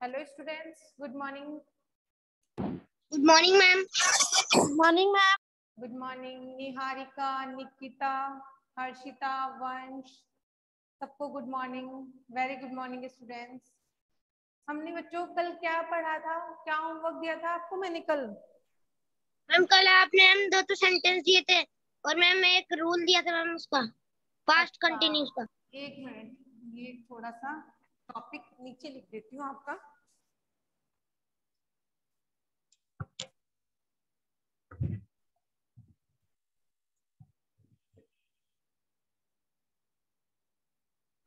Hello students, good morning. Good morning, ma'am. Good morning, ma'am. Good morning Niharika, Nikita, Harshita, वंश, सबको good morning. Very good morning students. हमने बच्चों कल क्या पढ़ा था, क्या होमवर्क दिया था आपको मैंने कल? मैम कल आपने हम दो तो सेंटेंस दिए थे और मैम एक रूल दिया था मैम उसका पास्ट कंटिन्यूस का. एक मिनट, ये थोड़ा सा टॉपिक नीचे लिख देती हूँ आपका.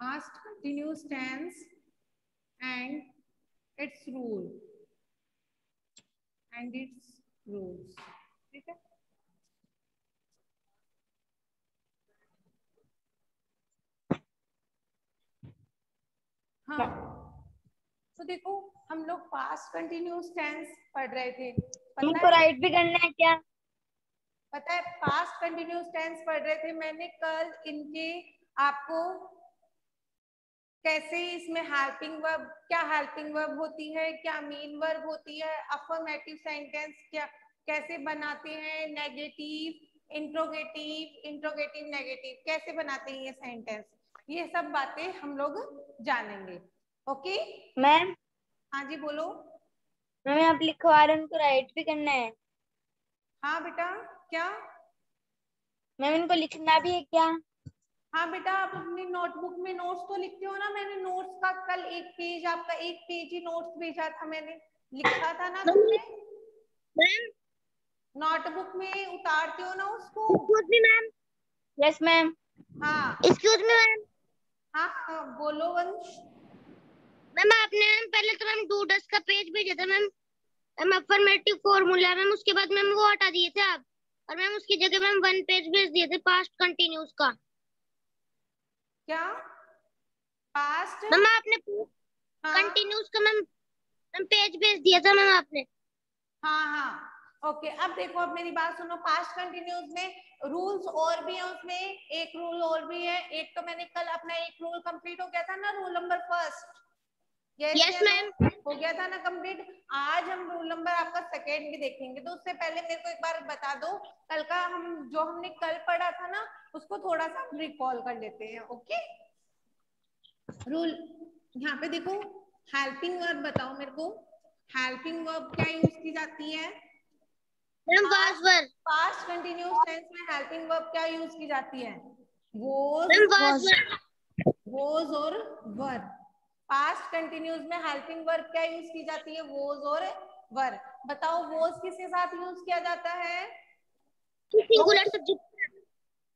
Past continuous tense and its rule and its rules. ठीक है. हाँ, तो देखो हम लोग पास्ट कंटिन्यूस टेंस पढ़ रहे थे. हमको राइट भी करना है क्या? पता है पास्ट कंटिन्यूस टेंस पढ़ रहे थे. मैंने कल इनके आपको कैसे इसमें हेल्पिंग वर्ब, क्या हेल्पिंग वर्ब होती है, क्या मेन वर्ब होती है, अफर्मेटिव सेंटेंस क्या कैसे बनाते हैं, नेगेटिव, इंट्रोगेटिव नेगेटिव कैसे बनाते हैं ये सेंटेंस, ये सब बातें हम लोग जानेंगे. Okay ma'am. हाँ जी बोलो. मैम आप लिखवा रहे हैं, उनको राइट भी करना है. हाँ बेटा क्या? मैम इनको लिखना भी है क्या? हाँ बेटा आप अपनी नोटबुक में नोट्स तो लिखते हो ना. मैंने नोट्स का कल एक पेज, आपका एक पेज ही नोट्स भेजा था, मैंने लिखा था ना तुमने. मैम नोटबुक में उतारते हो ना उसको. Excuse me ma'am. Yes ma'am. हाँ एक्सक्यूज मी मैम. हाँ बोलो वंश. मैम आपने पहले तो मैम डूडस का पेज भेजा था ma'am. Ma'am affirmative formula ma'am उसके बाद मैम वो हटा दिए थे आप और मैम उसकी जगह मैम वन पेज भेज दिए थे पास्ट कंटिन्यूस का. क्या पास्ट? मैम आपने हाँ कंटिन्यूस का मैम पेज भेज दिया था मैम आपने. हाँ हाँ ओके. अब देखो, अब मेरी बात सुनो. पास्ट कंटिन्यूस में रूल्स और भी है, उसमें एक रूल और भी है. एक तो मैंने कल अपना एक रूल कंप्लीट हो गया था ना, rule number first. Yes ma'am. हो गया था ना कंप्लीट. आज हम रूल नंबर आपका सेकेंड भी देखेंगे. तो उससे पहले मेरे को एक बार बता दो, कल का हम जो हमने कल पढ़ा था ना उसको थोड़ा सा हम रिकॉल कर लेते हैं. ओके रूल यहाँ पे देखो. हेल्पिंग वर्ब बताओ मेरे को. हेल्पिंग वर्ब क्या यूज की जाती है? Ma'am was were. Past continuous tense में हेल्पिंग वर्ब क्या यूज की जाती है? Ma'am was, was were. Was और वर. पास्ट कंटिन्यूस में हेल्पिंग वर्ब क्या यूज की जाती है? वोज और वर. बताओ वोज किसके साथ यूज किया जाता है? Singular subject.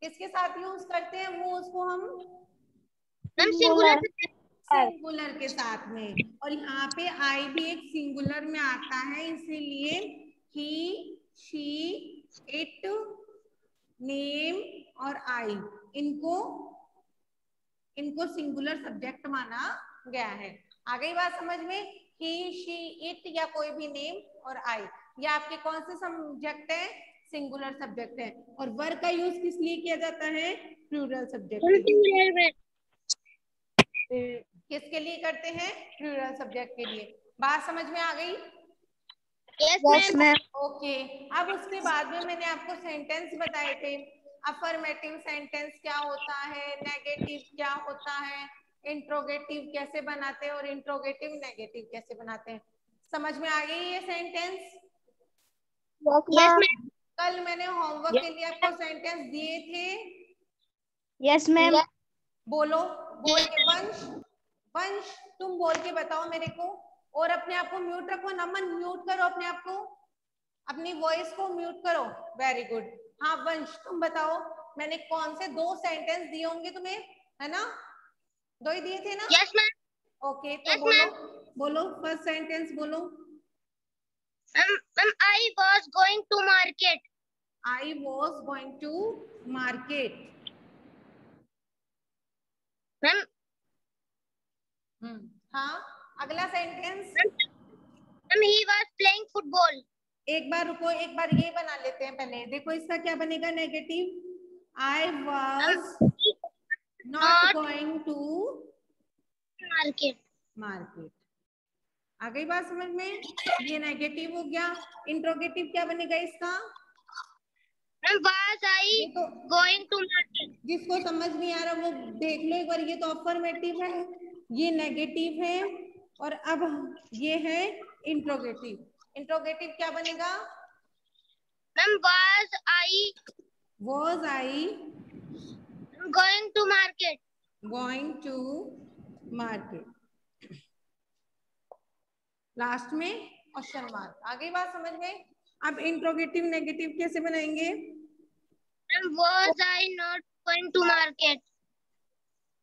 किसके साथ यूज करते हैं वोज को हम? Ma'am singular subject. सिंगुलर के साथ में. और यहाँ पे आई भी एक सिंगुलर में आता है, इसीलिए ही, शी, इट, नेम और आई इनको सिंगुलर सब्जेक्ट माना गया है. आ गई बात समझ में? ही, शी, इट या कोई भी नेम और आई ये आपके कौन से सब्जेक्ट है? सिंगुलर सब्जेक्ट है. और वर्ब का यूज किस लिए किया जाता है? प्लूरल सब्जेक्ट के लिए. किसके लिए करते हैं? प्लूरल सब्जेक्ट के लिए. बात समझ में आ गई? Yes ma'am. ओके. अब उसके बाद में मैंने आपको सेंटेंस बताए थे. अफर्मेटिव सेंटेंस क्या होता है, नेगेटिव क्या होता है, इंट्रोगेटिव कैसे बनाते हैं और इंट्रोगेटिव नेगेटिव कैसे बनाते हैं. समझ में आ गई ये सेंटेंस? Yes ma'am. कल मैंने होमवर्क के लिए आपको सेंटेंस दिए थे. Yes ma'am. बोलो, बोल के वंश, वंश तुम बोल के बताओ मेरे को. और अपने आप को म्यूट रखो. नमन म्यूट करो अपने आप को, अपनी वॉइस को म्यूट करो. Very good. हाँ वंश तुम बताओ, मैंने कौन से दो सेंटेंस दिए होंगे तुम्हें, है ना? दो ही दिए थे ना? Yes ma'am. ओके तो Yes, बोलो, ma'am. बोलो फर्स्ट सेंटेंस बोलो. Ma'am, I was going to market. I was going to market. Ma'am, हाँ अगला sentence. ma'am, he was playing football. एक बार रुको, एक बार ये बना लेते हैं पहले. देखो इसका क्या बनेगा negative. I was not Not going to market. Market. आ गई बात समझ में? ये नेगेटिव हो गया। इंट्रोगेटिव क्या बनेगा इसका? was I ये तो going to market? जिसको समझ नहीं आ रहा वो देख लो एक बार। ये तो अफर्मेटिव है, ये नेगेटिव है, और अब ये है इंट्रोगेटिव। इंट्रोगेटिव क्या बनेगा? was I going to market? going to market। Last में क्वेश्चन मार्क। आ गई बात समझ में? अब इंट्रोगेटिव नेगेटिव कैसे बनाएंगे? Was I not going to market?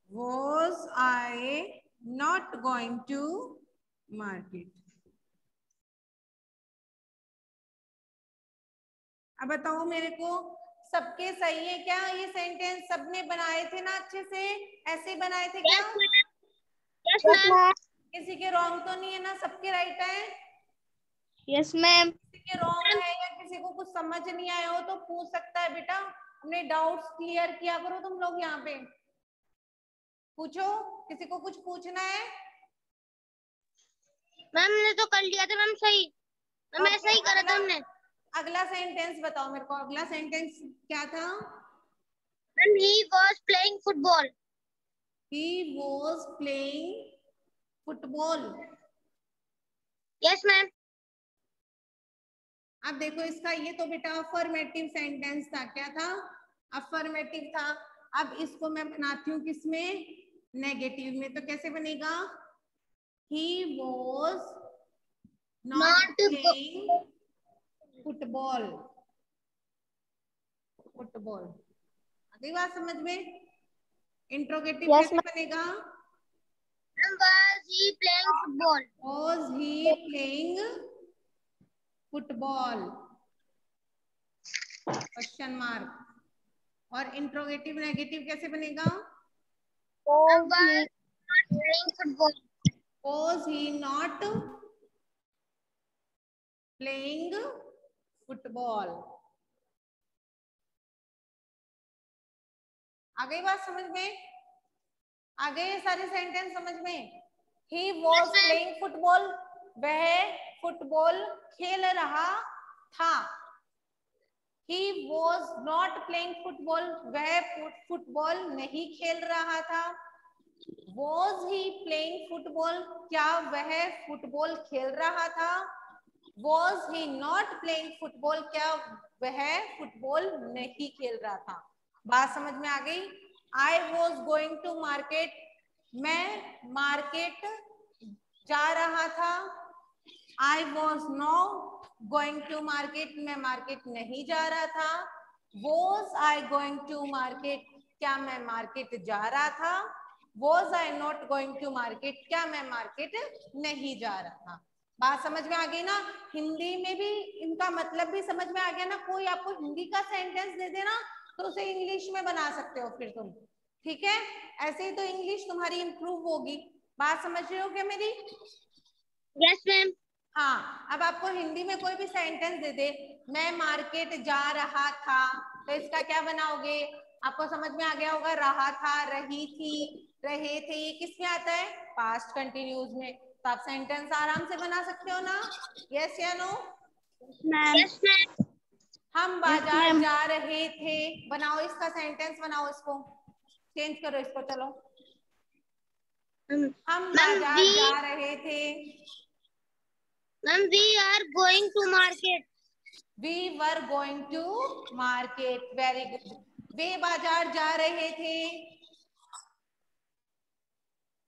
Was I not going to market? अब बताओ मेरे को, सबके सही है क्या? ये सेंटेंस सबने बनाए थे ना अच्छे से? ऐसे ही बनाए थे क्या? Yes, ma'am. किसी के रॉन्ग तो नहीं है ना? सबके राइट है? Yes ma'am. किसी के रॉन्ग है या किसी को कुछ समझ नहीं आया हो तो पूछ सकता है बेटा। अपने डाउट्स क्लियर किया करो तुम लोग। यहाँ पे पूछो, किसी को कुछ पूछना है? मैम ने तो कर लिया था मैम सही। मैम ऐसा ही करा था हमने। अगला सेंटेंस बताओ मेरे को। अगला सेंटेंस क्या था? Ma'am he was playing football. He was playing football। Yes, ma'am. अब देखो इसका, ये तो बेटा अफर्मेटिव सेंटेंस था। क्या था? अफर्मेटिव था। अब इसको मैं बनाती हूँ किसमें? नेगेटिव में। तो कैसे बनेगा? He was not playing football। Football. अगली बात समझ में? इंट्रोगेटिव कैसे बनेगा? Was he playing football? Was he playing football? Question mark. और इंट्रोगेटिव नेगेटिव कैसे बनेगा? Was not playing football? Was he not playing football? आ गई बात समझ में? आ गए सारे सेंटेंस समझ में? He was playing football। वह फुटबॉल खेल रहा था। He was not playing football। वह फुटबॉल नहीं खेल रहा था। Was he playing football? क्या वह फुटबॉल खेल रहा था? Was he not playing football? क्या वह फुटबॉल नहीं खेल रहा था? बात समझ में आ गई? I was going to market। मैं मार्केट जा रहा था। I was not going to market। मैं मार्केट नहीं जा रहा था। Was I going to market? क्या मैं मार्केट जा रहा था? Was I not going to market? क्या मैं मार्केट नहीं जा रहा था? बात समझ में आ गई ना? हिंदी में भी इनका मतलब भी समझ में आ गया ना? कोई आपको हिंदी का सेंटेंस दे देना तो उसे इंग्लिश में बना सकते हो फिर तुम। ठीक है? ऐसे ही तो इंग्लिश तुम्हारी इंप्रूव होगी। बात समझ रहे हो क्या मेरी? Yes, ma'am. हाँ, अब आपको हिंदी में कोई भी सेंटेंस दे दे, मैं मार्केट जा रहा था, तो इसका क्या बनाओगे? आपको समझ में आ गया होगा। रहा था, रही थी, रहे थे, ये किस में आता है? पास्ट कंटिन्यूस में। तो आप सेंटेंस आराम से बना सकते हो ना? यस या नो? Yes, ma'am. हम बाजार जा रहे थे। बनाओ इसका सेंटेंस, बनाओ इसको, चेंज करो इसको। चलो, हम बाजार जा रहे थे। Ma'am, we are going to market. We were going to market। Very good. वे बाजार जा रहे थे।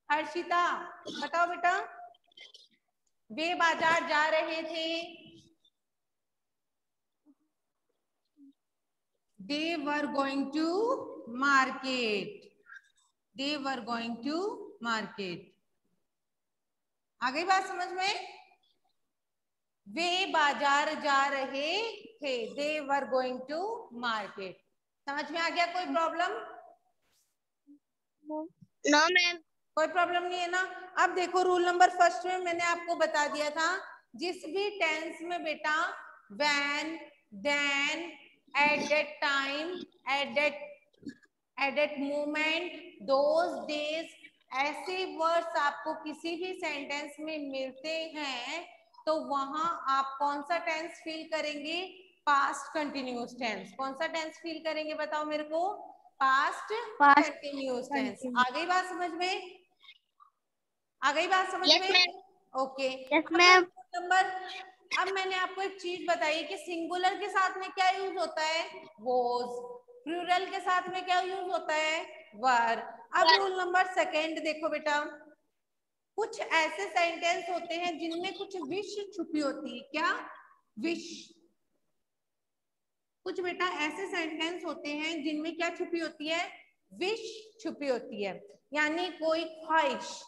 हर्षिता बताओ बेटा, वे बाजार जा रहे थे। They were going to market। They were going to market। आ गई बात समझ में? वे बाजार जा रहे थे। They were going to market। समझ में आ गया? कोई प्रॉब्लम? No, ma'am. कोई प्रॉब्लम नहीं है ना? अब देखो, रूल नंबर फर्स्ट में मैंने आपको बता दिया था, जिस भी टेंस में बेटा when, then, at that time, at that moment, those days, ऐसे वर्ड्स आपको किसी भी सेंटेंस में मिलते हैं तो वहां आप कौन सा टेंस फील करेंगे? Past continuous tense. कौन सा टेंस फील करेंगे बताओ मेरे को? Past continuous tense. आ गई बात समझ में? आ गई बात समझ यस में? Ma'am. Okay. Yes ma'am. Number, अब मैंने आपको एक चीज बताई कि सिंगुलर के साथ में क्या यूज होता है? वॉज। प्लूरल के साथ में क्या यूज होता है? वर। अब रूल नंबर सेकेंड देखो बेटा, कुछ ऐसे सेंटेंस होते हैं जिनमें कुछ विश छुपी होती है। क्या? विश। कुछ बेटा ऐसे सेंटेंस होते हैं जिनमें क्या छुपी होती है? विश छुपी होती है, यानी कोई ख्वाहिश।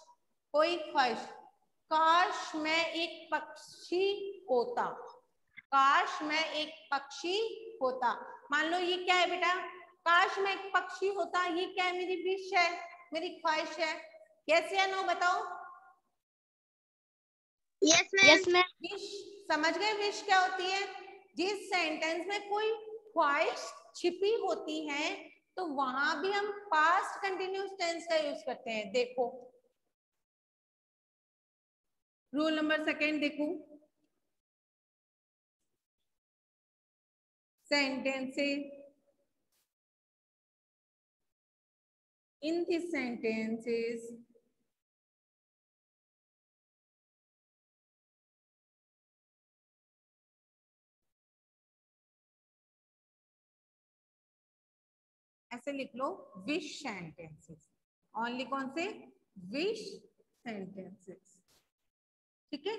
कोई ख्वाहिश, काश मैं एक पक्षी होता। काश मैं एक पक्षी होता। मान लो ये क्या है बेटा? काश मैं एक पक्षी होता, ये क्या है? मेरी विश है, मेरी ख्वाहिश है। कैसे या नो बताओ? Yes ma'am. Yes ma'am. Wish समझ गए? विश क्या होती है? जिस सेंटेंस में कोई ख्वाहिश छिपी होती है तो वहां भी हम पास्ट कंटिन्यूअस टेंस का यूज करते हैं। देखो रूल नंबर सेकेंड देखो, sentences, in these sentences ऐसे लिख लो, विश सेंटेंसेस। ओनली कौन से? Wish sentences. ठीक है,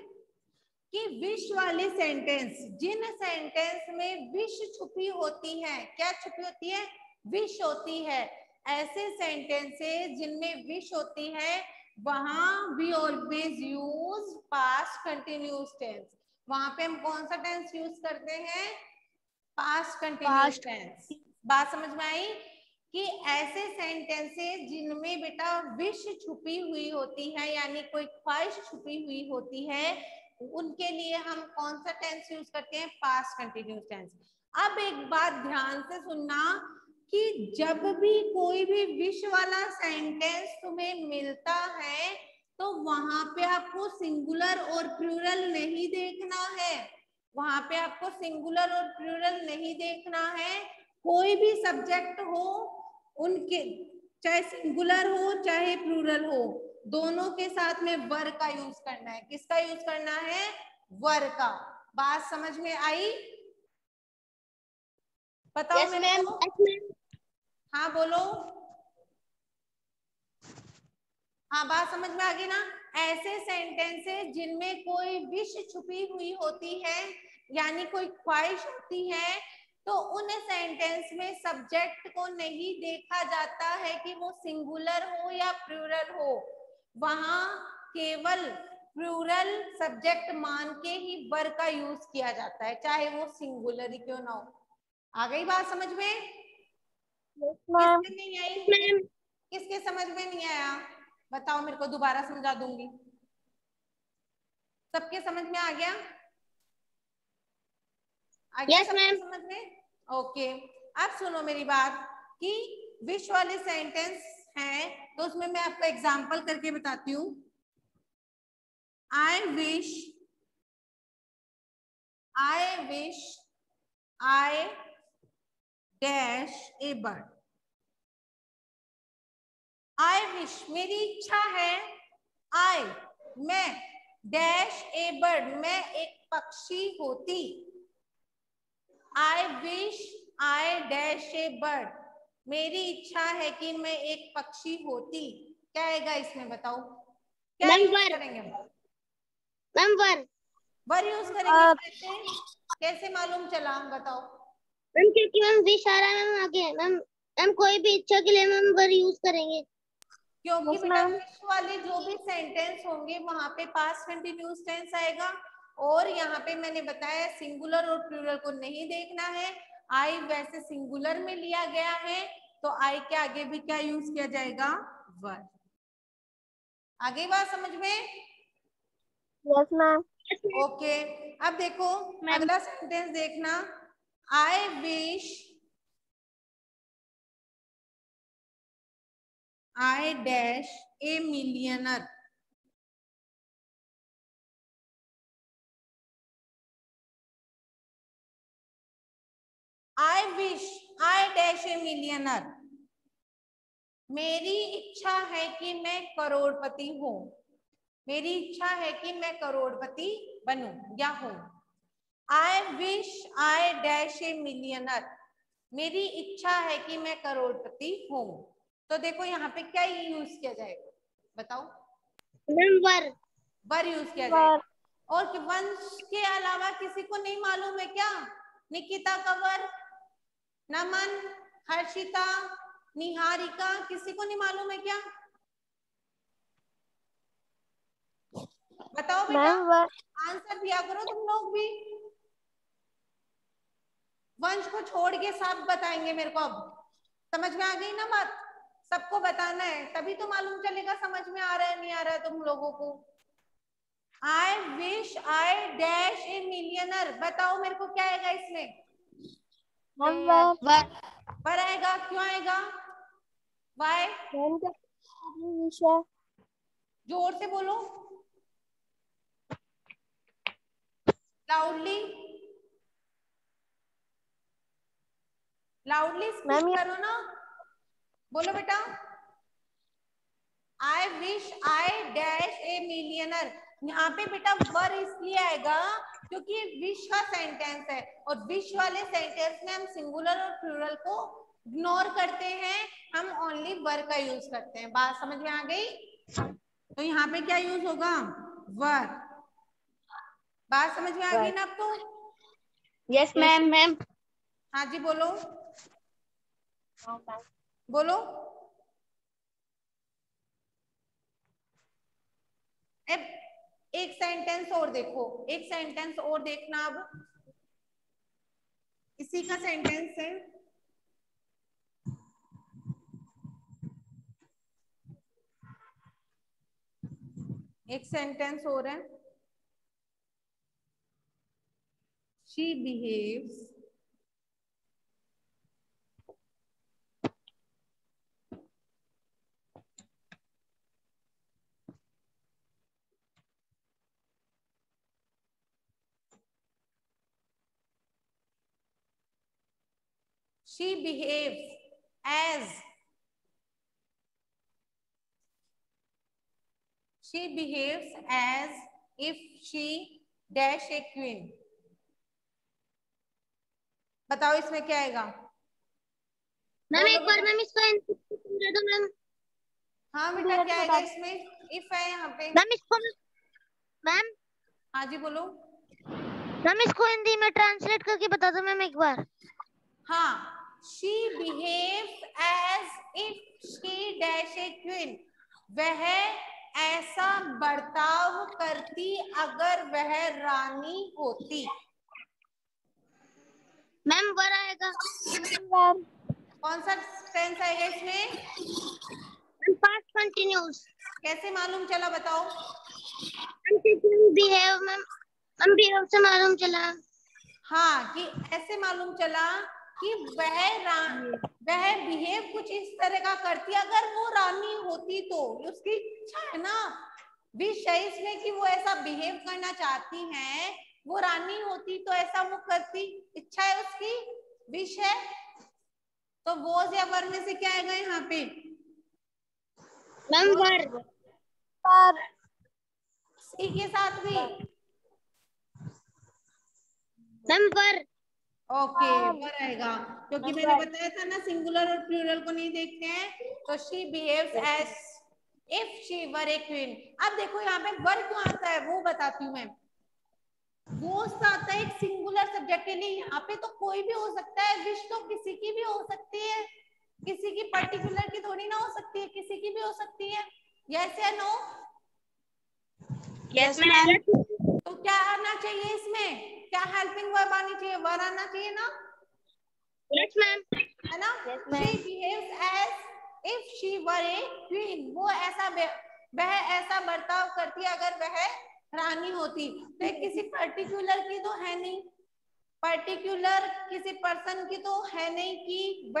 कि विश वाले सेंटेंस, जिन सेंटेंस में विश छुपी होती है। क्या छुपी होती है? विश होती है। ऐसे सेंटेंसेस जिनमें विश होती है वहां we always use past continuous tense. वहां पे हम कौन सा टेंस यूज करते हैं? Past continuous tense. बात समझ में आई? कि ऐसे सेंटेंसेस जिनमें बेटा विश छुपी हुई होती है, यानी कोई ख्वाहिश छुपी हुई होती है, उनके लिए हम कौन सा टेंस यूज करते हैं? Past continuous tense. अब एक बात ध्यान से सुनना कि जब भी कोई भी विश वाला सेंटेंस तुम्हें मिलता है तो वहां पे आपको सिंगुलर और प्लूरल नहीं देखना है। वहां पे आपको सिंगुलर और प्लूरल नहीं देखना है। कोई भी सब्जेक्ट हो, उनके चाहे सिंगुलर हो चाहे प्लूरल हो, दोनों के साथ में वर का यूज करना है। किसका यूज करना है? वर का। बात समझ में आई? बताओ यस मेरे मैम। को। हाँ बोलो। हाँ बात समझ में आ गई ना? ऐसे सेंटेंसेस जिनमें कोई विश छुपी हुई होती है, यानी कोई ख्वाहिश होती है, तो उन सेंटेंस में सब्जेक्ट को नहीं देखा जाता है कि वो सिंगुलर हो या प्लूरल हो। वहां केवल प्लूरल सब्जेक्ट मान के ही वर का यूज किया जाता है, चाहे वो सिंगुलर ही क्यों ना हो। आ गई बात समझ में? किसके नहीं आई? किसके समझ में नहीं आया बताओ मेरे को, दोबारा समझा दूंगी। सबके समझ में आ गया? आ गया सबके समझ में? ओके। अब सुनो मेरी बात कि विश वाले सेंटेंस हैं तो उसमें मैं आपको एग्जांपल करके बताती हूँ। I wish I dash A bird. I wish मेरी इच्छा है, आई मैं डैश ए बर्ड मैं एक पक्षी होती। I wish I dash A bird मेरी इच्छा है कि मैं एक पक्षी होती। क्या आएगा इसमें बताओ? क्या यूज करेंगे? Ma'am were. वर यूज करेंगे। कैसे? कैसे मालूम चला बताओ? मैम क्योंकि मैम विश आ रहा है मैम आगे। मैम मैम कोई भी इच्छा के लिए मैम वर यूज करेंगे। क्योंकि बेटा विश वाले जो भी सेंटेंस होंगे वहां पे पास्ट कंटिन्यूअस टेंस आएगा। और यहाँ पे मैंने बताया सिंगुलर और प्लूरल को नहीं देखना है। आई वैसे सिंगुलर में लिया गया है तो आई के आगे भी क्या यूज किया जाएगा? वर। आगे बात समझ में? Yes ma'am. ओके। अब देखो अगला सेंटेंस देखना। I wish I dash a millionaire. I wish I dash a millionaire. मेरी इच्छा है कि मैं करोड़पति हूं। मेरी इच्छा है कि मैं करोड़पति बनूं या हूं। I wish I dash a millionaire. मेरी इच्छा है कि मैं करोड़पति हूं। तो देखो यहाँ पे क्या यूज किया जाएगा, बताओ। वर यूज किया जाएगा। और वंश के अलावा किसी को नहीं मालूम है क्या? निकिता का वर, नमन, हर्षिता, निहारिका, किसी को नहीं मालूम है क्या? बताओ बेटा, आंसर दिया करो तुम लोग भी। वंश को छोड़ के सब बताएंगे मेरे को। अब समझ में आ गई ना बात? सबको बताना है, तभी तो मालूम चलेगा समझ में आ रहा है नहीं आ रहा है तुम लोगों को। I wish I dash a millionaire. बताओ मेरे को क्या आएगा इसमें? वर आएगा। क्यों आएगा? Why? जोर से बोलो, लाउडली स्पीक करो ना। बोलो बेटा। I wish I dash a millionaire. यहाँ पे बेटा वर इसलिए आएगा क्योंकि विश का सेंटेंस है, और विश वाले सेंटेंस में हम सिंगुलर और प्लूरल को इग्नोर करते हैं, हम ओनली वर का यूज करते हैं। बात समझ में आ गई? तो यहाँ पे क्या यूज होगा? वर। बात समझ में आ गई ना आपको? Yes ma'am. हाँ जी बोलो, बोलो। अब एक सेंटेंस और देखो, एक सेंटेंस और देखना। अब इसी का सेंटेंस है, एक सेंटेंस और है। She behaves as if she dash a queen. बताओ इसमें क्या आएगा? मैम एक बार मैम इसका दे दो मैम। हाँ बेटा क्या आएगा इसमें? इफ है यहाँ पे मैम इसको। मैम हाँ जी बोलो। मैम इसको हिंदी में ट्रांसलेट करके बता दो मैम एक बार। हाँ, she behaves as if she dash a queen. वह ऐसा बर्ताव करती अगर वह रानी होती। मैम वर आएगा। कौन सा टेंस आएगा इसमें? Past continuous. कैसे मालूम चला बताओ? बिहेव मैम, हम बिहेव से मालूम चला। हाँ, कि ऐसे मालूम चला कि वह बिहेव कुछ इस तरह का करती अगर वो रानी होती तो। उसकी इच्छा है ना, विश है इसमें कि वो ऐसा बिहेव करना चाहती हैं। वो रानी होती तो ऐसा वो करती, इच्छा है उसकी, विश है। तो वो या वर में से क्या आएगा यहाँ पे? मैम वर। सी के साथ भी मैम वर। ओके वर आएगा, क्योंकि मैंने बताया था ना सिंगुलर और प्लूरल को नहीं देखते हैं। तो she behaves as if she were a queen. अब देखो यहाँ पे वर क्यों आता है वो बताती हूँ मैं। वो आता है एक सिंगुलर सब्जेक्ट के लिए। यहाँ पे तो कोई भी हो सकता है, विश तो किसी की भी हो सकती है, किसी की पर्टिकुलर की थोड़ी ना हो सकती है, किसी की भी हो सकती है। यस या नो? Yes ma'am. तो क्या आना चाहिए इसमें? क्या हेल्पिंग वर्ब आनी चाहिए? वर आना चाहिए ना? Yes ma'am. है ना? She behaves as if she were a queen. वो ऐसा वह ऐसा बर्ताव करती अगर वह रानी होती। तो एक किसी पर्टिकुलर की तो है नहीं, पर्टिकुलर किसी पर्सन की तो है नहीं कि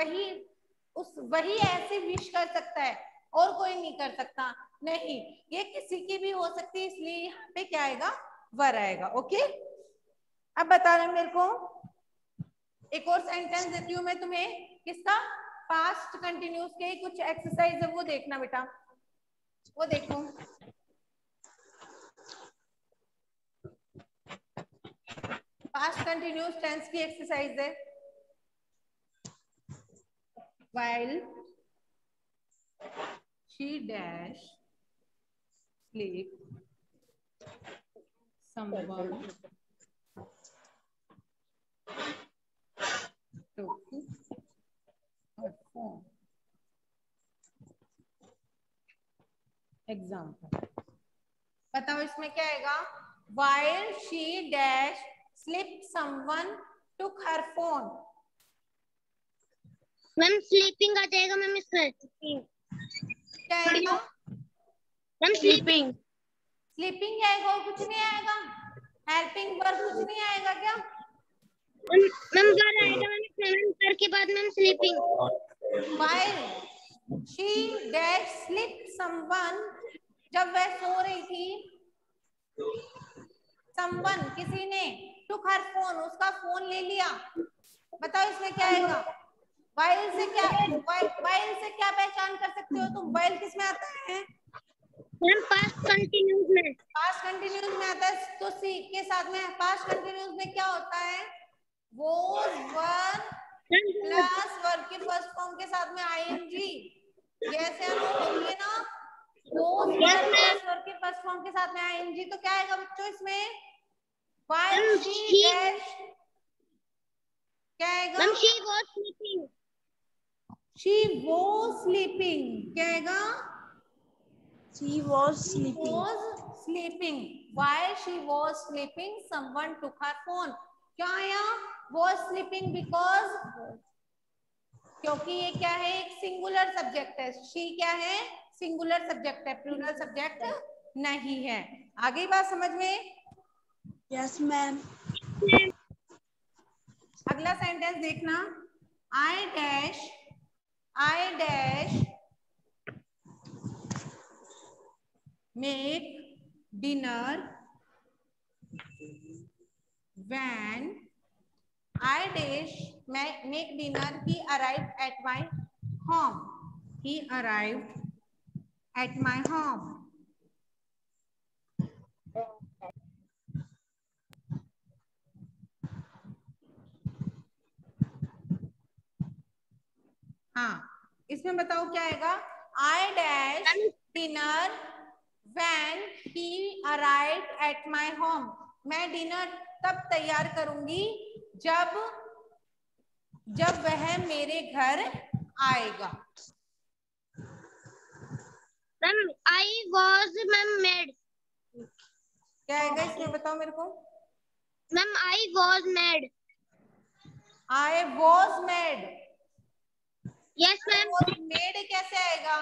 वही ऐसे विश कर सकता है। और कोई नहीं कर सकता, नहीं, ये किसी की भी हो सकती है, इसलिए यहाँ पे क्या आएगा, वर आएगा। ओके, अब बता रहे मेरे को, एक और सेंटेंस देती हूँ मैं तुम्हें, किसका, पास्ट कंटिन्यूस के कुछ एक्सरसाइज है वो देखना बेटा, वो देखो। पास्ट कंटिन्यूस टेंस की एक्सरसाइज है। while she dash sleep someone took her phone। Example बताओ इसमें क्या आएगा, while she dash sleep someone took her phone। Ma'am sleeping आ जाएगा मैम इसमें, क्या आएगा, मैम स्लीपिंग। स्लीपिंग आएगा और कुछ नहीं आएगा, हेल्पिंग वर्ब कुछ नहीं आएगा क्या, मैम वर आएगा मैम इसमें, मैम वर के बाद ma'am sleeping. while she dash sleep someone, जब वह सो रही थी, someone किसी ने, took her phone उसका फोन ले लिया। बताओ इसमें क्या आएगा, while से क्या, while से क्या पहचान कर सकते हो तुम, while किस में आता है, मैम पास्ट कंटिन्यूस में, पास्ट कंटिन्यूस में आता है, तो सी के साथ में पास्ट कंटिन्यूस में क्या होता है, was वर प्लस वर्ब के फर्स्ट फॉर्म के साथ में आईएनजी, जैसे हम बोलेंगे ना, was वर प्लस वर्ब के फर्स्ट फॉर्म के साथ में आईएनजी, तो क्या आएगा बच्चों इसमें, while she dash, क्या आएगा, ma'am she was sleeping, she was sleeping, क्या आएगा, She was sleeping. was sleeping, while she was sleeping someone took her phone। क्या आया, was sleeping because, क्योंकि ये क्या है, एक सिंगुलर सब्जेक्ट है, she क्या है, सिंगुलर सब्जेक्ट है, प्लूरल सब्जेक्ट नहीं है। आगे बात समझ में, Yes, ma'am. अगला सेंटेंस देखना, I dash make dinner when I dash make dinner he arrived at my home, he arrived at my home। हाँ, इसमें बताओ क्या आएगा, I dash dinner when he arrived at my home। मैं dinner तब तैयार करूंगी जब वह मेरे घर आएगा। Ma'am I was ma'am mad, क्या आएगा इसमें बताओ मेरे को, ma'am I was mad, I was mad, yes ma'am, made कैसे आएगा,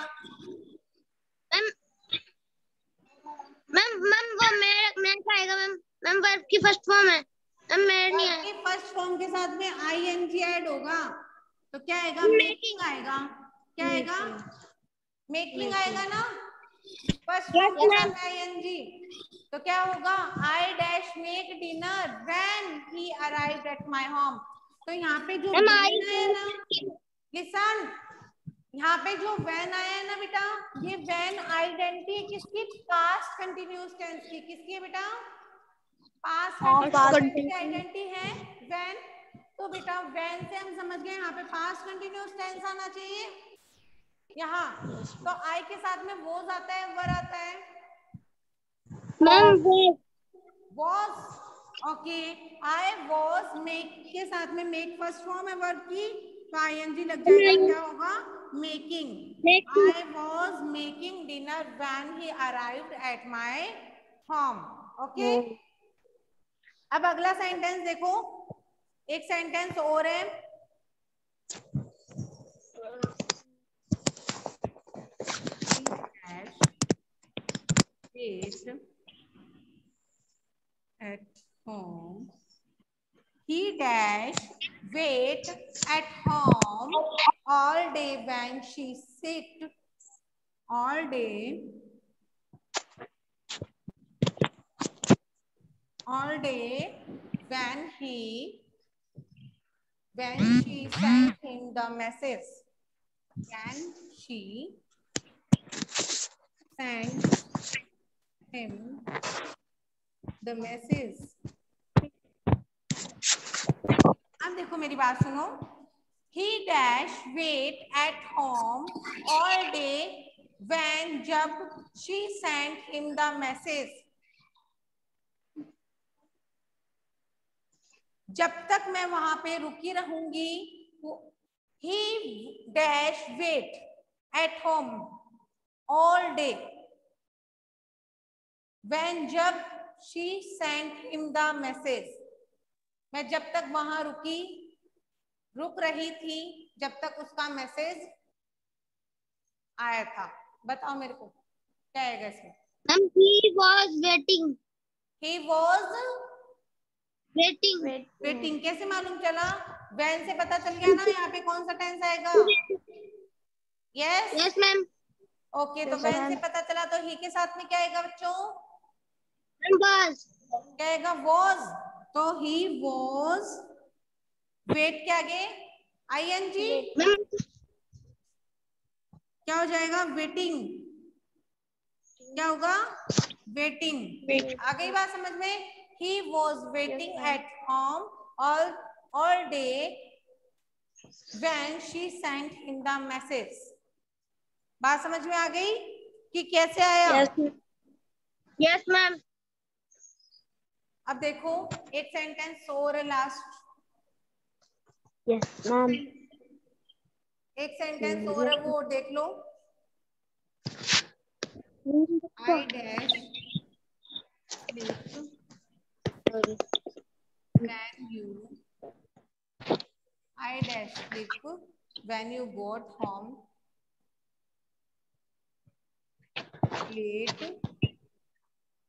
मैम मैम वो मैड का आएगा मैम, मैम वर्ब की फर्स्ट फॉर्म है मैम, मैड नहीं वर्ब है, की फर्स्ट फॉर्म के साथ में आईएनजी ऐड होगा, तो क्या आएगा, मेकिंग आएगा, क्या आएगा, मेकिंग आएगा ना, फर्स्ट फॉर्म के साथ में आईएनजी, तो क्या होगा, I dash make dinner when he arrived at my home. तो यहाँ पे जो व्हेन आया ना, लिसन, यहाँ पे जो व्हेन आया है ना बेटा, ये व्हेन आइडेंटिटी किसकी, पास्ट कंटिन्यूअस टेंस की, किसकी है बेटा, पास्ट कंटिन्यूअस की आइडेंटिटी है व्हेन। तो बेटा व्हेन से हम समझ गए यहाँ पे पास्ट कंटिन्यूअस टेंस आना चाहिए, यहाँ तो आई के साथ में वॉज आता है, वर आता है, ma'am was, okay, I was make के साथ में मेक फर्स्ट फॉर्म है वर्ब की, तो आईएनजी लग जाएगा, क्या होगा, making, I was making dinner when he arrived at my home. Okay, अब अगला सेंटेंस देखो, एक सेंटेंस और है, at home, he dash wait at home all day when she sit all day, when she sent him the message, when she sent him the message. अब देखो मेरी बात सुनो. He dash wait at home all day when जब she sent him the message. जब तक मैं वहां पे रुकी रहूंगी. He dash wait at home all day when जब she sent him the message. मैं जब तक वहां रुक रही थी जब तक उसका मैसेज आया था. बताओ मेरे को क्या आएगा इसमें. He was waiting. He was waiting. कैसे मालूम चला. when से पता चल गया ना यहाँ पे कौन सा टेंस आएगा. yes ma'am. ओके तो when से पता चला तो he के साथ में क्या आएगा बच्चों. was. क्या आएगा was. तो he was वेट के आगे ing क्या हो जाएगा. वेटिंग. क्या होगा. वेटिंग. आ गई बात समझ में. he was waiting at home all day when she sent him the message. बात समझ में आ गई कि कैसे आया. Yes ma'am. अब देखो एक सेंटेंस और लास्ट. Yes ma'am. एक सेंटेंस और है वो देख लो. I dash sleep when you got home late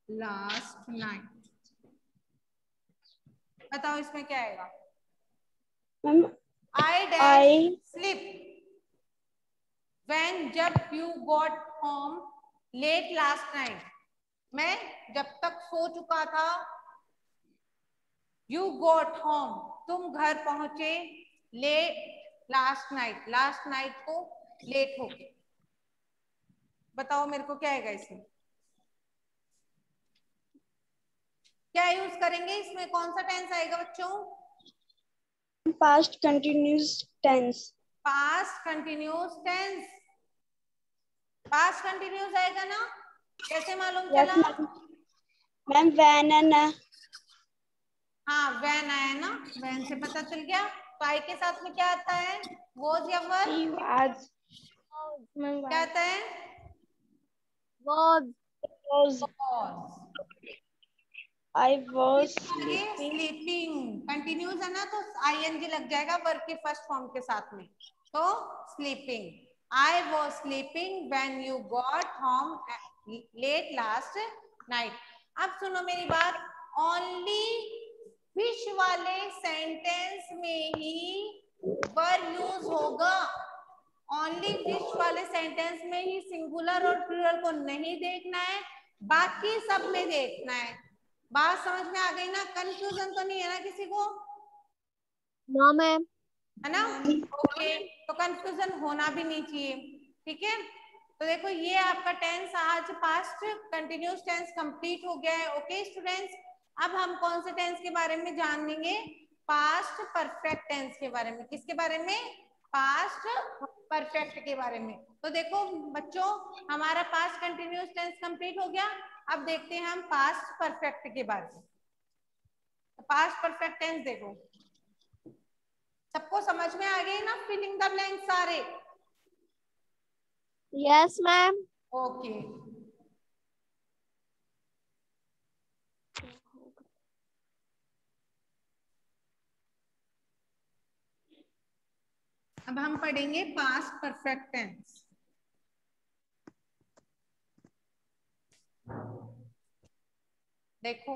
last night. बताओ इसमें क्या आएगा. I dash sleep when जब you got home late last night. मैं जब तक सो चुका था. You got home तुम घर पहुंचे. late last night को लेट हो गए. बताओ मेरे को क्या आएगा इसमें. क्या यूज करेंगे इसमें. कौन सा टेंस आएगा बच्चों. Past continuous tense. Past continuous tense. Past continuous आएगा ना. कैसे मालूम चला. मैम वैन है ना. हाँ वैन आया ना. वैन से पता चल गया. तो आई के साथ में क्या आता है. वॉज या वर. क्या आता है. was. I was sleeping. Continuous है ना तो ing लग जाएगा वर्ब के फर्स्ट फॉर्म के साथ में. तो sleeping. I was sleeping when you got home late last night. अब सुनो मेरी बात. ओनली विश वाले सेंटेंस में ही वर यूज होगा. ओनली विश वाले सेंटेंस में ही सिंगुलर और प्लूरल को नहीं देखना है. बाकी सब में देखना है. बात समझ में आ गई ना. कंफ्यूजन तो नहीं है ना किसी को. No ma'am. है ना. ओके तो कंफ्यूजन होना भी नहीं चाहिए. ठीक है. तो देखो ये आपका टेंस आज पास्ट कंटिन्यूस टेंस कंप्लीट हो गया है. Okay students. अब हम कौन से टेंस के बारे में जान लेंगे. पास्ट परफेक्ट टेंस के बारे में. किसके बारे में. पास्ट परफेक्ट के बारे में. तो देखो बच्चों हमारा पास्ट कंटिन्यूस टेंस कंप्लीट हो गया. अब देखते हैं हम पास्ट परफेक्ट के बारे में. पास्ट परफेक्ट टेंस देखो सबको समझ में आ गई ना. फिलिंग द ब्लैंक सारे. Yes ma'am. ओके अब हम पढ़ेंगे पास्ट परफेक्ट टेंस. देखो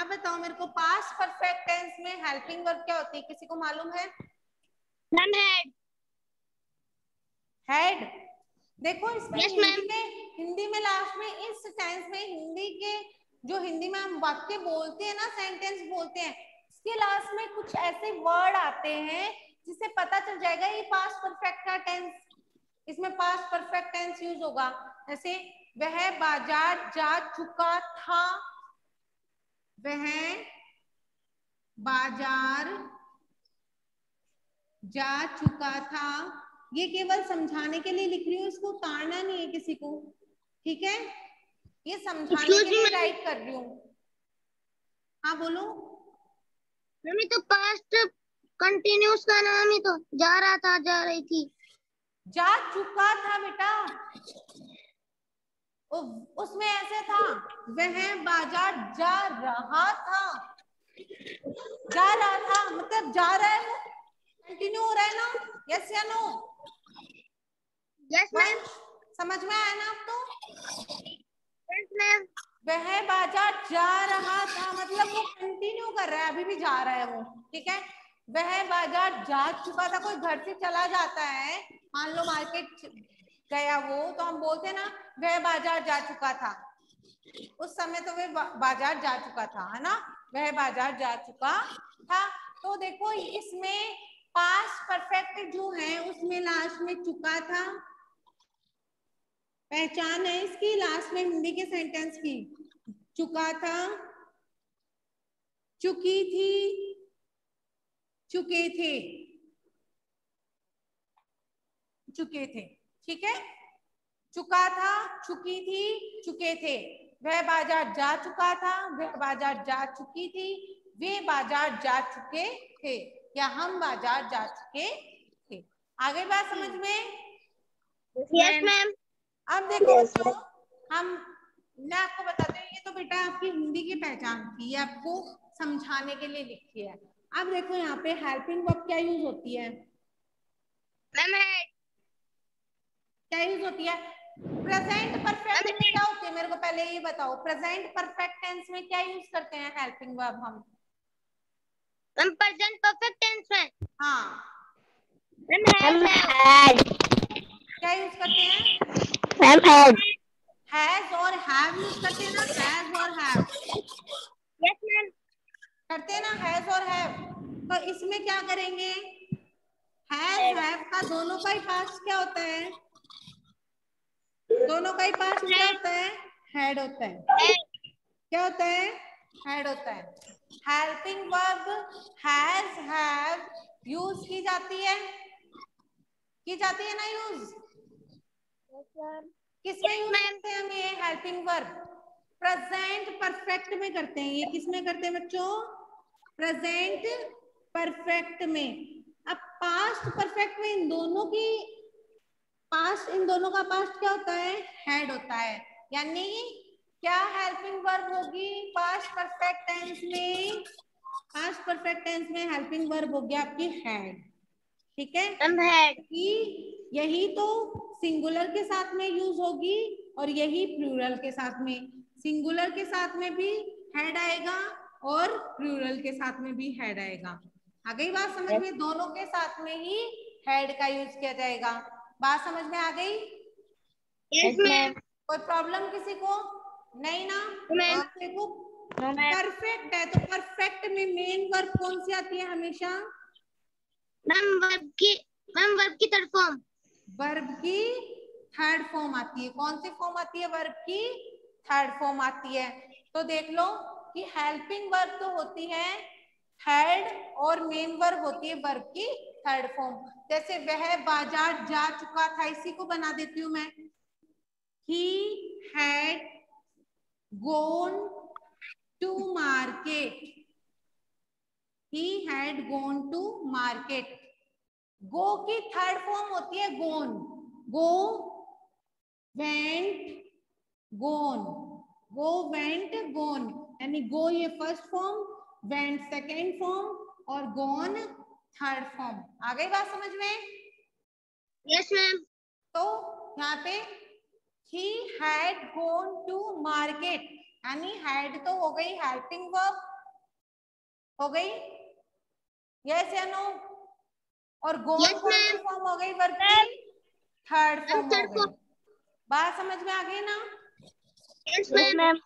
अब बताओ मेरे को पास्ट परफेक्ट टेंस में हेल्पिंग वर्ब क्या होती है, किसी को मालूम है? Ma'am head. हेड। देखो इसमें यस मैम। हिंदी में लास्ट में इस टेंस में हिंदी के जो हिंदी में हम वाक्य बोलते हैं ना, सेंटेंस बोलते हैं, इसके लास्ट में कुछ ऐसे वर्ड आते हैं जिससे पता चल जाएगा ये पास्ट परफेक्ट का टेंस, इसमें पास्ट परफेक्ट टेंस यूज होगा। जैसे वह बाजार जा चुका था, वह बाजार जा चुका था। ये केवल समझाने के लिए लिख रही हूँ, इसको उतारना नहीं है किसी को, ठीक है? ये समझाने के लिए राइट कर रही हूँ। हाँ बोलो। मम्मी तो पास्ट कंटिन्यूस का नाम ही तो जा रहा था, जा रही थी। जा चुका था बेटा, उसमें ऐसे था वह बाजार जा रहा था, जा रहा था मतलब जा रहा है, कंटिन्यू हो रहा है ना, यस या नो? Yes ma'am. समझ में आया ना आपको? Yes ma'am. वह बाजार जा रहा था मतलब वो कंटिन्यू कर रहा है, अभी भी जा रहा है वो, ठीक है? वह बाजार जा चुका था, कोई घर से चला जाता है, मान लो मार्केट गया वो, तो हम बोलते हैं ना वह बाजार जा चुका था, उस समय तो वह बाजार जा चुका था, है ना? वह बाजार जा चुका था। तो देखो इसमें पास्ट परफेक्ट जो है उसमें लास्ट में चुका था, पहचान है इसकी लास्ट में हिंदी के सेंटेंस की। चुका था, चुकी थी, चुके थे, चुके थे, ठीक है? चुका था, चुकी थी, चुके थे। वह बाजार जा चुका था, वह बाजार जा चुकी थी, वे बाजार जा चुके थे, या हम बाजार जा चुके थे। आगे बात समझ में? Yes ma'am. अब देखो बच्चों, मैं आपको बताती हूँ, ये तो बेटा आपकी हिंदी की पहचान थी, ये आपको समझाने के लिए लिखी है। अब देखो यहाँ पे हेल्पिंग वर्ब क्या यूज होती है? Ma'am head. क्या यूज होती है? प्रेजेंट परफेक्ट में क्या होती है, मेरे को पहले ये बताओ। प्रेजेंट परफेक्ट टेंस में क्या यूज करते हैं हेल्पिंग वर्ब हम? मैम प्रेजेंट परफेक्ट टेंस में हाँ मैम हैड। क्या यूज करते हैं? Ma'am had. हैज और हैव यूज करते हैं ना, हैज और हैव यस मैम। करते हैं ना, हैज और हैव। तो इसमें क्या करेंगे? हैज हैव का दोनों का ही पास्ट क्या होता है? दोनों का ही पास्ट क्या होता है? हेड होता है। क्या होता है? हेड होता है। Helping verb has have use की जाती है ना यूज? किसमें यूज करते हैं हम ये हेल्पिंग वर्ब? प्रेजेंट परफेक्ट में करते हैं। ये किसमें करते हैं बच्चों? प्रेजेंट परफेक्ट में। अब पास्ट परफेक्ट में इन दोनों का पास्ट क्या होता है? हेड होता है। यानी क्या हेल्पिंग वर्ब होगी पास्ट परफेक्ट टेंस में? पास्ट परफेक्ट टेंस में हेल्पिंग वर्ब हो गया आपकी हेड, ठीक है? कि यही तो सिंगुलर के साथ में यूज होगी और यही प्लूरल के साथ में। सिंगुलर के साथ में भी हेड आएगा और प्लूरल के साथ में भी हेड आएगा। आ गई बात समझ में? दोनों के साथ में ही हेड का यूज किया जाएगा। बात समझ में आ गई? Yes ma'am. कोई प्रॉब्लम किसी को? नहीं ना? देखो परफेक्ट है तो परफेक्ट में मेन वर्ब कौन सी आती है हमेशा? मैम वर्ब की थर्ड फॉर्म। वर्ब की थर्ड फॉर्म आती है। कौन सी फॉर्म आती है? वर्ब की थर्ड फॉर्म आती है। तो देख लो कि हेल्पिंग वर्ब तो होती है हेड और मेन वर्ब होती है वर्ब की थर्ड फॉर्म। जैसे वह बाजार जा चुका था, इसी को बना देती हूँ मैं। He had gone to market. He had gone to market. Go की थर्ड फॉर्म होती है gone. Go, went, gone. Go, went, gone. यानी go ये first form, went second form और gone थर्ड फॉर्म। आ गई बात समझ में? Yes ma'am. तो यहाँ पे he had gone to market यानी had तो हो गई हेल्पिंग वर्ब हो गई? यस या नो? और गोल Yes, कौन सी ma'am. फॉर्म हो गई वर्ब की? थर्ड फॉर्म हो third गई। form. बात समझ में आ गई ना? Yes, yes ma'am. Ma'am.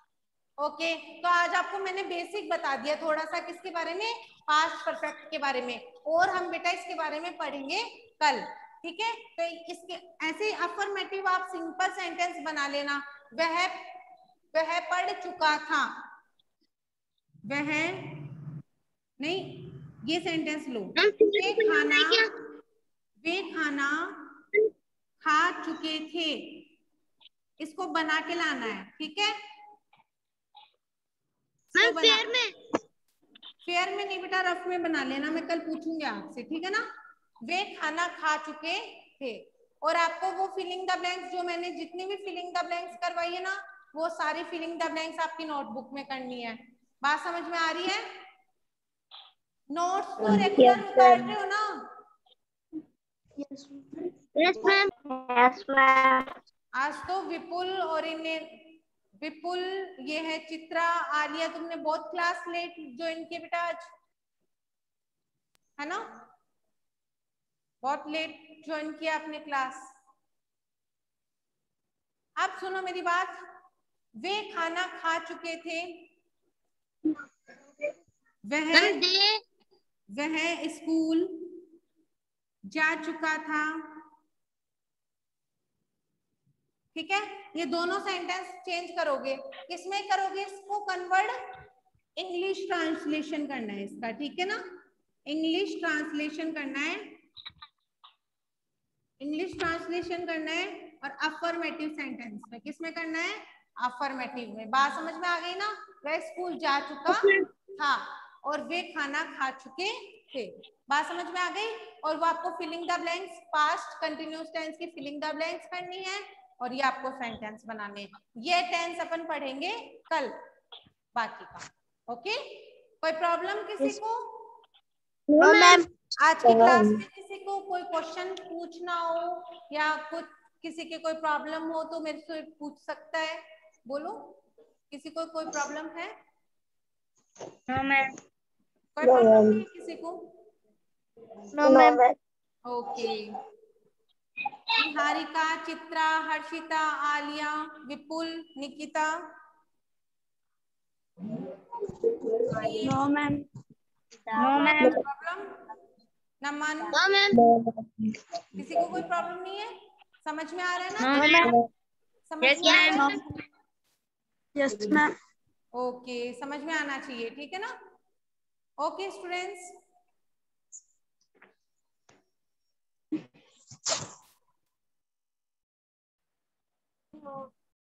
Okay, तो आज आपको मैंने बेसिक बता दिया थोड़ा सा, किसके बारे में? पास्ट परफेक्ट के बारे में। और हम बेटा इसके बारे में पढ़ेंगे कल, ठीक है? तो इसके ऐसे अफर्मेटिव आप सिंपल सेंटेंस बना लेना। वह पढ़ चुका था। वह नहीं, ये सेंटेंस लो। Ma'am, वे खाना खा चुके थे। इसको बना के लाना है, ठीक है? Ma'am, fair में. फेयर में नहीं बेटा, रफ में बना लेना, मैं कल पूछूंगी आपसे, ठीक है ना? वे खाना खा चुके थे। और आपको वो फिलिंग द ब्लैंक्स, जो मैंने जितनी भी फिलिंग द ब्लैंक्स करवाई है ना, वो सारी फिलिंग द ब्लैंक्स आपकी नोटबुक में करनी है। बात समझ में आ रही है? नोट्स तो रेगुलर उतार रहे हो ना? Yes, ma'am. Yes ma'am. आज तो विपुल और विपुल, ये है चित्रा, आलिया, तुमने बहुत क्लास लेट ज्वाइन की बेटा आज, है ना? बहुत लेट ज्वाइन किया आपने क्लास। अब सुनो मेरी बात। वे खाना खा चुके थे। वह स्कूल जा चुका था। ठीक है? ये दोनों सेंटेंस चेंज करोगे, किसमें करोगे? इसको कन्वर्ट, इंग्लिश ट्रांसलेशन करना है इसका, ठीक है ना? इंग्लिश ट्रांसलेशन करना है, इंग्लिश ट्रांसलेशन करना है। और अफर्मेटिव सेंटेंस में किसमें करना है? अफर्मेटिव में। बात समझ में आ गई ना? वह स्कूल जा चुका था और वे खाना खा चुके थे। बात समझ में आ गई? और वो आपको filling the blanks, past continuous tense की फिलिंग द ब्लैंक्स करनी है और ये आपको सेंटेंस बनाने हैं। ये टेंस अपन पढ़ेंगे कल बाकी का। ओके, कोई प्रॉब्लम किसी को? No ma'am. आज की क्लास में किसी को कोई क्वेश्चन पूछना हो या कुछ, किसी के कोई प्रॉब्लम हो तो मेरे से पूछ सकता है। बोलो, किसी को कोई प्रॉब्लम है? No ma'am. कोई प्रॉब्लम नहीं है किसी को? No ma'am. Okay, Niharika, Chitra, Harshita, Alia, Vipul, Nikita. No ma'am. No ma'am. Problem? Naman, No, ma'am. किसी को कोई प्रॉब्लम नहीं है? समझ में आ रहा है ना? No ma'am. समझ यस में आ रहा मैम। है? Yes ma'am. ओके, समझ में आना चाहिए, ठीक है ना? Okay students.